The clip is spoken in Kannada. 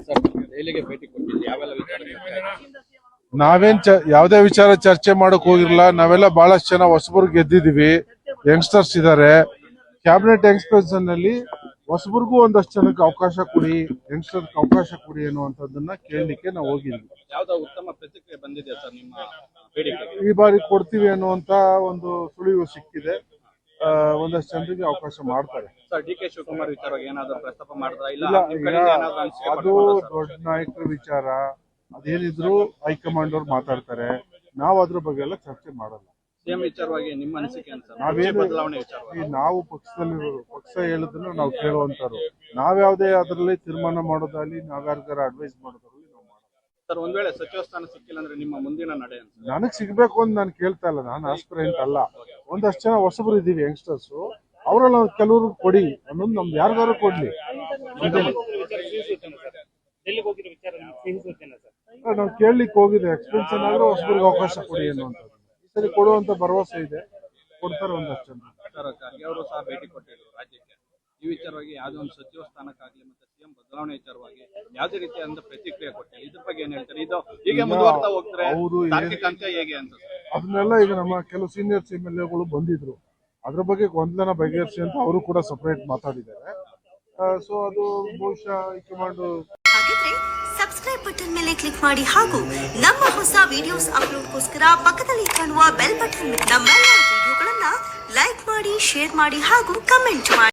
ಸರ್ ದೆಹಲಿಗೆ ಭೇಟಿ ಕೊಟ್ಟಿದ್ದು ಯಾವೆಲ್ಲ ವಿಚಾರ ನಾವೇನ್ ಯಾವ್ದೇ ವಿಚಾರ ಚರ್ಚೆ ಮಾಡಕ್ ಹೋಗಿರಲ್ಲ. ನಾವೆಲ್ಲ ಬಹಳಷ್ಟು ಜನ ಹೊಸಬರು ಗೆದ್ದಿದೀವಿ, ಯಂಗ್ಸ್ಟರ್ಸ್ ಇದಾರೆ. ಕ್ಯಾಬಿನೆಟ್ ಎಕ್ಸ್ಪೆನ್ಷನ್ ನಲ್ಲಿ ಹೊಸಬರಿಗೂ ಒಂದಷ್ಟು ಜನಕ್ಕೆ ಅವಕಾಶ ಕೊಡಿ, ಯಂಗ್ಸ್ಟರ್ಸ್ ಅವಕಾಶ ಕೊಡಿ ಅನ್ನುವಂಥದ್ದನ್ನ ಕೇಳಲಿಕ್ಕೆ ನಾವು ಹೋಗಿದ್ವಿ. ಯಾವ್ದೋ ಉತ್ತಮ ಪ್ರತಿಕ್ರಿಯೆ ಬಂದಿದೆ ಸರ್ ನಿಮ್ಮ ಬೇಡಿಕೆಗೆ? ಈ ಬಾರಿ ಕೊಡ್ತೀವಿ ಅನ್ನುವಂತ ಒಂದು ಸುಳಿವು ಸಿಕ್ಕಿದೆ. ಒಂದಷ್ಟು ಜನರಿಗೆ ಅವಕಾಶ ಮಾಡ್ತಾರೆ. ಸರ್ ಡಿ.ಕೆ. ಶಿವಕುಮಾರ್ ವಿಚಾರವಾಗಿ ಏನಾದ್ರು ಪ್ರಸ್ತಾಪ ಮಾಡಿದ್ರಾ? ಇಲ್ಲ, ಅದು ದೊಡ್ಡ ನಾಯಕರ ವಿಚಾರ. ಅದೇನಿದ್ರು ಹೈಕಮಾಂಡ್ ಅವ್ರು ಮಾತಾಡ್ತಾರೆ. ನಾವು ಅದ್ರ ಬಗ್ಗೆ ಎಲ್ಲ ಚರ್ಚೆ ಮಾಡಲ್ಲ. ಸಿಎಂ ವಿಚಾರವಾಗಿ ನಿಮ್ಮ ಅನಿಸಿಕೆ ಅಂತ ನಾವೇನು ಬದಲಾವಣೆ ವಿಚಾರವಾಗಿ ನಾವು ಪಕ್ಷ ಹೇಳೋದನ್ನ ನಾವು ಕೇಳುವಂತರು. ನಾವ್ಯಾವ್ದೇ ಅದರಲ್ಲಿ ತೀರ್ಮಾನ ಮಾಡೋದಾಗ್ಲಿ, ನಾವ್ಯಾರಿಗಾರ ಅಡ್ವೈಸ್ ಮಾಡೋದಾಗ್ಲಿ ನಾವು ಮಾಡಲ್ಲ. ಸರ್ ಒಂದ್ ವೇಳೆ ಸಚಿವ ಸ್ಥಾನ ಸಿಕ್ಕಿಲ್ಲ ಅಂದ್ರೆ ನಿಮ್ಮ ಮುಂದಿನ ನಡೆ ಅಂತ? ನನಗ್ ಸಿಗ್ಬೇಕು ಅಂತ ನಾನು ಕೇಳ್ತಾ ಇಲ್ಲ. ನಾನು ಆಸ್ಪಿರೆಂಟ್ ಅಲ್ಲ. ಒಂದಷ್ಟು ಜನ ಹೊಸಬರು ಇದೀವಿ, ಯಂಗ್ಸ್ಟರ್ಸ್. ಅವರೆಲ್ಲ ಕೆಲವ್ರಿಗೆ ಕೊಡಿ ಅನ್ನೋದು ನಮ್ದು ಯಾರಿಗಾರು ಕೊಡ್ಲಿ. ನಾವು ಕೇಳಲಿಕ್ಕೆ ಹೋಗಿದೆ. ಎಕ್ಸ್ಪೆನ್ಷನ್ ಆದ್ರೆ ಹೊಸಬರಿಗೆ ಅವಕಾಶ ಕೊಡಿ ಅನ್ನುವಂಥದ್ದು. ಈ ಸರಿ ಕೊಡುವಂತ ಭರವಸೆ ಇದೆ, ಕೊಡ್ತಾರೆ ಒಂದಷ್ಟು ಜನ. ಸರ್ ಖರ್ಗೆ ಅವರು ಸಹ ಭೇಟಿ ಕೊಟ್ಟಿದ್ರು ರಾಜ್ಯಕ್ಕೆ. ಈ ವಿಚಾರವಾಗಿ ಯಾವುದೇ ಒಂದು ಸಚಿವ ಸ್ಥಾನಕ್ಕಾಗ್ಲಿ ಮತ್ತೆ ಸಿಎಂ ಬದಲಾವಣೆ ವಿಚಾರವಾಗಿ ಯಾವುದೇ ರೀತಿಯಾದ ಪ್ರತಿಕ್ರಿಯೆ ಕೊಟ್ಟಿಲ್ಲ. ಇದ್ರ ಬಗ್ಗೆ ಏನ್ ಹೇಳ್ತಾರೆ? ಇದು ಹೀಗೆ ಮುಂದುವರ್ತಾ ಹೋಗ್ತಾರೆ ತಾರ್ಕಿಕ ಅಂತ್ಯ ಹೇಗೆ ಅಂತ? ಅದನ್ನೆಲ್ಲ ಈಗ ನಮ್ಮ ಕೆಲವು ಸೀನಿಯರ್ಸ್ MLAಗಳು ಬಂದಿದ್ರು. ಅದ್ರ ಬಗ್ಗೆ ಗೊಂದಲನ ಬಗೆಹರಿಸಿ ಅಂತ ಅವರು ಕೂಡ ಸಪರೇಟ್ ಮಾತಾಡಿದ್ದಾರೆ. ಸೊ ಅದು ಬಹುಶಃ ಹೈಕಮಾಂಡ್. ಹಾಗಿದ್ರೆ ಸಬ್ಸ್ಕ್ರೈಬ್ ಬಟನ್ ಮೇಲೆ ಕ್ಲಿಕ್ ಮಾಡಿ ಹಾಗೂ ನಮ್ಮ ಹೊಸ ವಿಡಿಯೋಸ್ ಅಪ್ಲೋಡ್ಗೋಸ್ಕರ ಪಕ್ಕದಲ್ಲಿ ಕಾಣುವ ಬೆಲ್ ಬಟನ್ ನಮ್ಮೆಲ್ಲ ವಿಡಿಯೋಗಳನ್ನ ಲೈಕ್ ಮಾಡಿ, ಶೇರ್ ಮಾಡಿ ಹಾಗೂ ಕಮೆಂಟ್ ಮಾಡಿ.